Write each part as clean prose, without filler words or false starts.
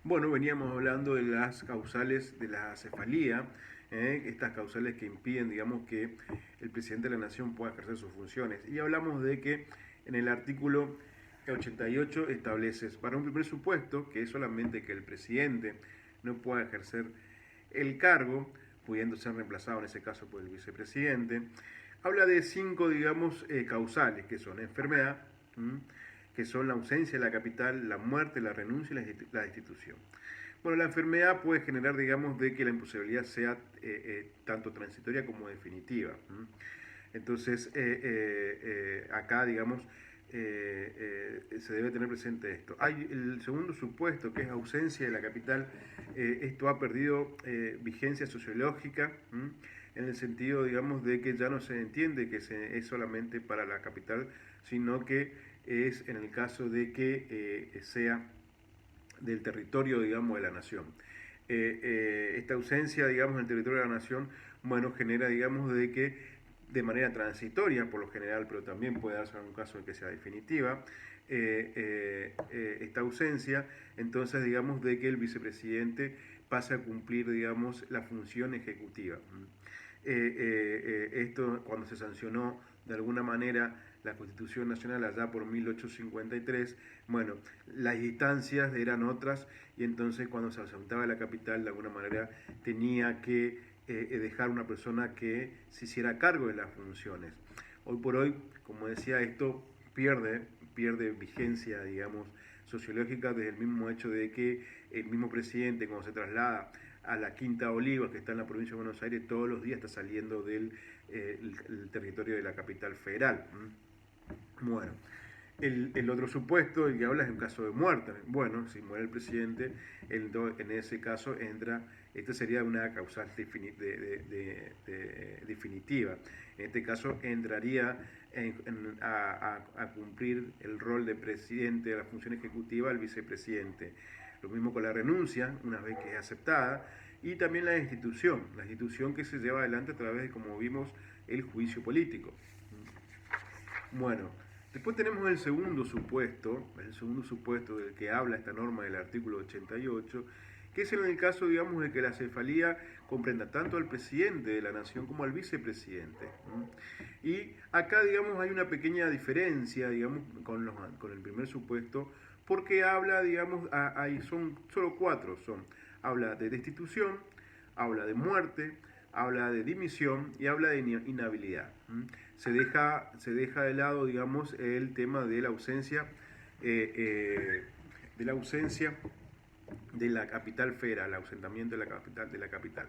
Bueno, veníamos hablando de las causales de la cefalía, estas causales que impiden, digamos, que el presidente de la nación pueda ejercer sus funciones. Y hablamos de que en el artículo 88 establece para un primer supuesto, que es solamente que el presidente no pueda ejercer el cargo, pudiendo ser reemplazado en ese caso por el vicepresidente. Habla de cinco, digamos, causales, que son enfermedad, que son la ausencia de la capital, la muerte, la renuncia y la destitución. Bueno, la enfermedad puede generar, digamos, de que la imposibilidad sea tanto transitoria como definitiva. Entonces, acá, digamos, se debe tener presente esto. Hay el segundo supuesto, que es ausencia de la capital. Esto ha perdido vigencia sociológica, en el sentido, digamos, de que ya no se entiende que es solamente para la capital, sino que es en el caso de que sea del territorio, digamos, de la nación. Esta ausencia, digamos, del territorio de la nación, bueno, genera, digamos, de que de manera transitoria, por lo general, pero también puede darse en un caso en que sea definitiva, esta ausencia, entonces, digamos, de que el vicepresidente pase a cumplir, digamos, la función ejecutiva. Esto cuando se sancionó de alguna manera la Constitución Nacional allá por 1853, bueno, las instancias eran otras y entonces cuando se ausentaba de la capital de alguna manera tenía que dejar una persona que se hiciera cargo de las funciones. Hoy por hoy, como decía, esto pierde vigencia, digamos, sociológica desde el mismo hecho de que el mismo presidente cuando se traslada a la Quinta Oliva, que está en la provincia de Buenos Aires, todos los días está saliendo del el territorio de la capital federal. Bueno, el otro supuesto, el que habla es en caso de muerte. Bueno, si muere el presidente, en ese caso entra, esta sería una causal definitiva. En este caso entraría a cumplir el rol de presidente de la función ejecutiva el vicepresidente. Lo mismo con la renuncia, una vez que es aceptada, y también la institución que se lleva adelante a través de, como vimos, el juicio político. Bueno, después tenemos el segundo supuesto del que habla esta norma del artículo 88, que es en el caso, digamos, de que la cefalía comprenda tanto al presidente de la nación como al vicepresidente. Y acá, digamos, hay una pequeña diferencia, digamos, con el primer supuesto, porque habla, digamos, son solo cuatro, habla de destitución, habla de muerte, habla de dimisión y habla de inhabilidad. Se deja de lado, digamos, el tema de la ausencia, de la ausencia de la capital federal, el ausentamiento de la capital.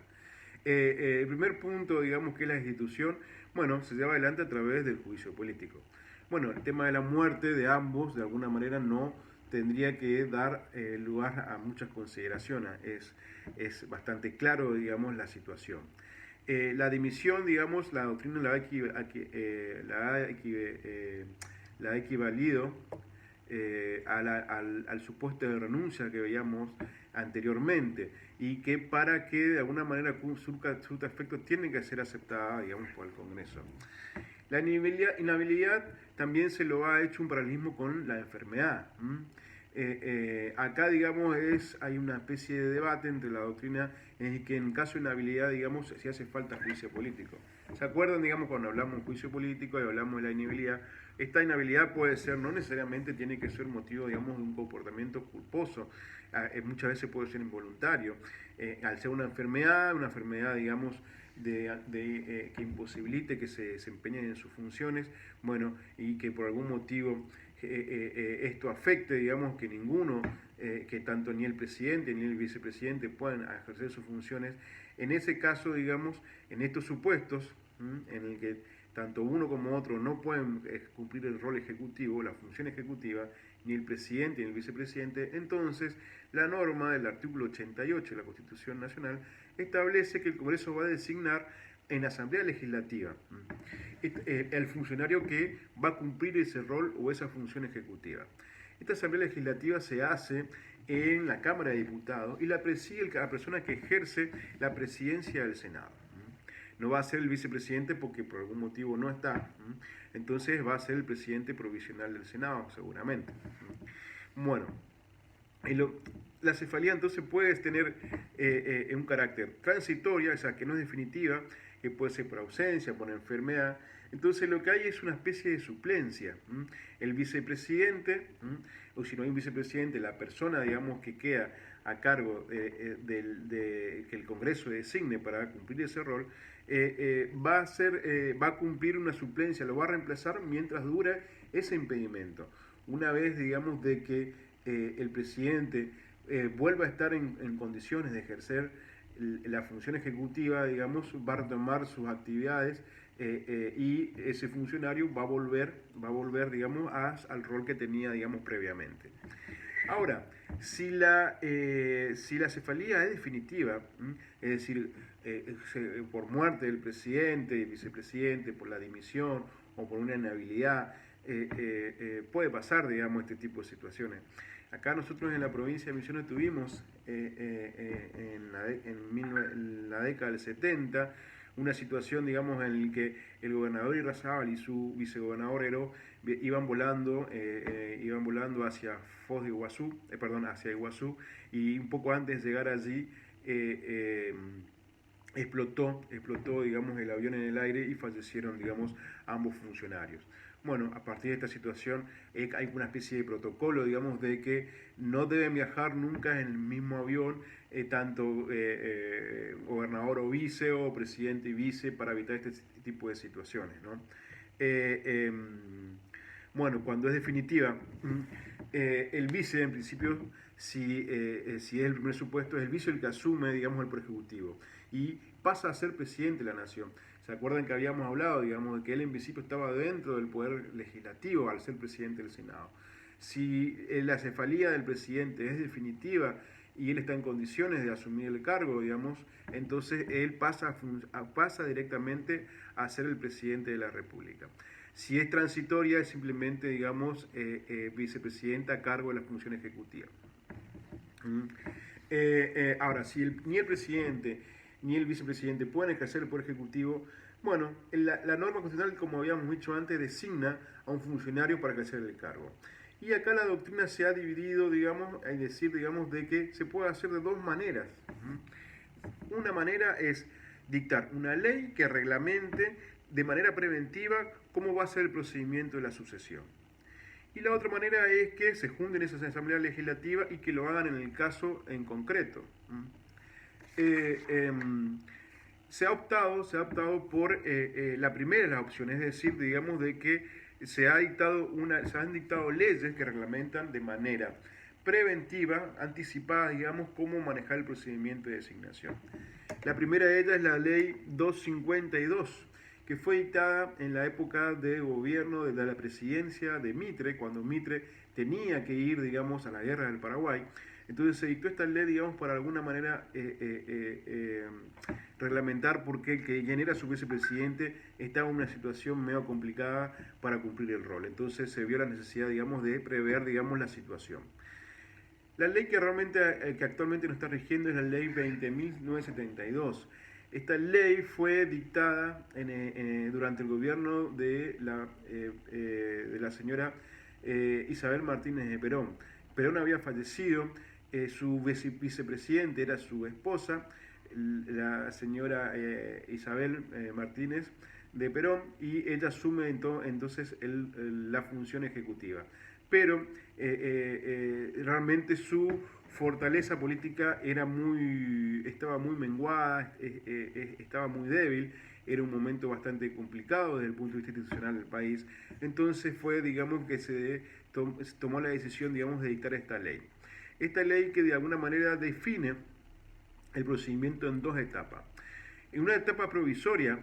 El primer punto, digamos, que es la destitución, bueno, se lleva adelante a través del juicio político. Bueno, el tema de la muerte de ambos, de alguna manera, no tendría que dar lugar a muchas consideraciones. Es bastante claro, digamos, la situación. La dimisión, digamos, la doctrina la ha equivalido al supuesto de renuncia que veíamos anteriormente y que para que de alguna manera surta efecto tiene que ser aceptada, digamos, por el Congreso. La inhabilidad también se lo ha hecho un paralelismo con la enfermedad. Acá, digamos, hay una especie de debate entre la doctrina en que en caso de inhabilidad, digamos, si hace falta juicio político. ¿Se acuerdan, digamos, cuando hablamos de juicio político y hablamos de la inhabilidad? Esta inhabilidad puede ser, no necesariamente tiene que ser motivo, digamos, de un comportamiento culposo. Muchas veces puede ser involuntario. Al ser una enfermedad, digamos, que imposibilite que se desempeñen en sus funciones, bueno, y que por algún motivo esto afecte, digamos, que ninguno, que tanto ni el presidente ni el vicepresidente puedan ejercer sus funciones. En ese caso, digamos, en estos supuestos, en el que tanto uno como otro no pueden cumplir el rol ejecutivo, la función ejecutiva, ni el presidente ni el vicepresidente, entonces la norma del artículo 88 de la Constitución Nacional establece que el Congreso va a designar en la Asamblea Legislativa el funcionario que va a cumplir ese rol o esa función ejecutiva. Esta Asamblea Legislativa se hace en la Cámara de Diputados y la preside la persona que ejerce la presidencia del Senado. No va a ser el vicepresidente porque por algún motivo no está. Entonces va a ser el presidente provisional del Senado, seguramente. Bueno, la cefalía entonces puede tener un carácter transitorio, o sea, que no es definitiva, que puede ser por ausencia, por enfermedad. Entonces lo que hay es una especie de suplencia. El vicepresidente, o si no hay un vicepresidente, la persona, digamos, que queda a cargo de que el Congreso designe para cumplir ese rol, va a cumplir una suplencia, lo va a reemplazar mientras dura ese impedimento. Una vez, digamos, de que el presidente vuelva a estar en condiciones de ejercer la función ejecutiva, digamos, va a retomar sus actividades y ese funcionario va a volver digamos, al rol que tenía, digamos, previamente. Ahora, si la cefalía es definitiva, es decir, por muerte del presidente, vicepresidente, por la dimisión o por una inhabilidad, puede pasar, digamos, este tipo de situaciones. Acá nosotros en la provincia de Misiones tuvimos en la década del 70 una situación, digamos, en la que el gobernador Irrazábal y su vicegobernador Heró iban volando hacia Foz de Iguazú, hacia Iguazú, y un poco antes de llegar allí explotó, digamos, el avión en el aire y fallecieron, digamos, ambos funcionarios. Bueno, a partir de esta situación hay una especie de protocolo, digamos, de que no deben viajar nunca en el mismo avión tanto gobernador o vice o presidente y vice para evitar este tipo de situaciones, ¿no? Bueno, cuando es definitiva, el vice, en principio, si es el primer supuesto, es el vice el que asume, digamos, el poder ejecutivo y pasa a ser presidente de la nación. ¿Se acuerdan que habíamos hablado, digamos, de que él en principio estaba dentro del poder legislativo al ser presidente del Senado? Si la cefalía del presidente es definitiva y él está en condiciones de asumir el cargo, digamos, entonces él pasa directamente a ser el presidente de la República. Si es transitoria, es simplemente, digamos, vicepresidenta a cargo de la función ejecutiva. Ahora, si ni el presidente ni el vicepresidente pueden ejercer el poder ejecutivo, bueno, la norma constitucional, como habíamos dicho antes, designa a un funcionario para ejercer el cargo. Y acá la doctrina se ha dividido, digamos, es decir, digamos, de que se puede hacer de dos maneras. Una manera es dictar una ley que reglamente de manera preventiva cómo va a ser el procedimiento de la sucesión. Y la otra manera es que se junten esas asambleas legislativas y que lo hagan en el caso en concreto. Se ha optado por la primera de las opciones, es decir, digamos, de que se han dictado leyes que reglamentan de manera preventiva, anticipada, digamos, cómo manejar el procedimiento de designación. La primera de ellas es la ley 252, que fue dictada en la época de gobierno de la presidencia de Mitre, cuando Mitre tenía que ir, digamos, a la guerra del Paraguay. Entonces se dictó esta ley, digamos, para alguna manera reglamentar por qué quien era su vicepresidente estaba en una situación medio complicada para cumplir el rol. Entonces se vio la necesidad, digamos, de prever, digamos, la situación. La ley que actualmente nos está rigiendo es la ley 20.972. Esta ley fue dictada durante el gobierno de la señora Isabel Martínez de Perón. Perón había fallecido, su vicepresidente era su esposa, la señora Isabel Martínez de Perón, y ella asume entonces la función ejecutiva. Pero realmente su fortaleza política estaba muy menguada, estaba muy débil, era un momento bastante complicado desde el punto de vista institucional del país. Entonces fue, digamos, que se tomó la decisión, digamos, de dictar esta ley. Esta ley que de alguna manera define el procedimiento en dos etapas. En una etapa provisoria,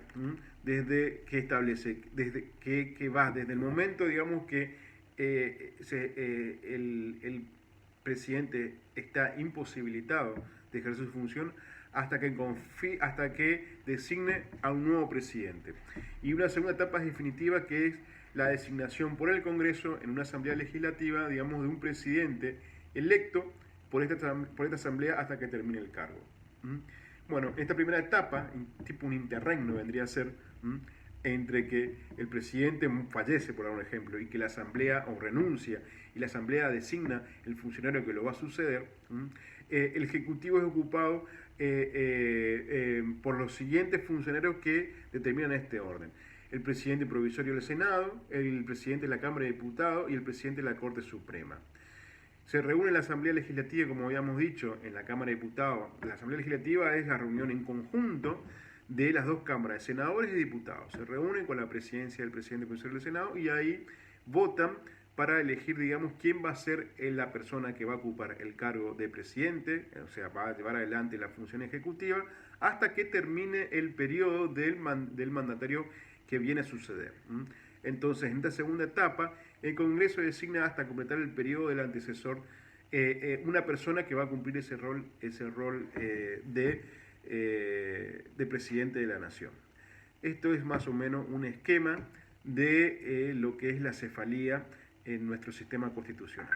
desde el momento, digamos, que el presidente está imposibilitado de ejercer su función hasta que designe a un nuevo presidente. Y una segunda etapa definitiva, que es la designación por el Congreso en una asamblea legislativa, digamos, de un presidente electo por esta asamblea hasta que termine el cargo. Bueno, esta primera etapa, tipo un interregno vendría a ser, entre que el presidente fallece, por dar un ejemplo, y que la asamblea o renuncia y la asamblea designa el funcionario que lo va a suceder, el ejecutivo es ocupado por los siguientes funcionarios que determinan este orden: el presidente provisorio del Senado, el presidente de la Cámara de Diputados y el presidente de la Corte Suprema. Se reúne la Asamblea Legislativa, como habíamos dicho, en la Cámara de Diputados. La Asamblea Legislativa es la reunión en conjunto de las dos cámaras, de senadores y diputados. Se reúnen con la presidencia del presidente provisorio del Senado y ahí votan para elegir, digamos, quién va a ser la persona que va a ocupar el cargo de presidente, o sea, va a llevar adelante la función ejecutiva, hasta que termine el periodo del mandatario que viene a suceder. Entonces, en esta segunda etapa, el Congreso designa hasta completar el periodo del antecesor una persona que va a cumplir ese rol de presidente de la nación. Esto es más o menos un esquema de lo que es la cefalía en nuestro sistema constitucional.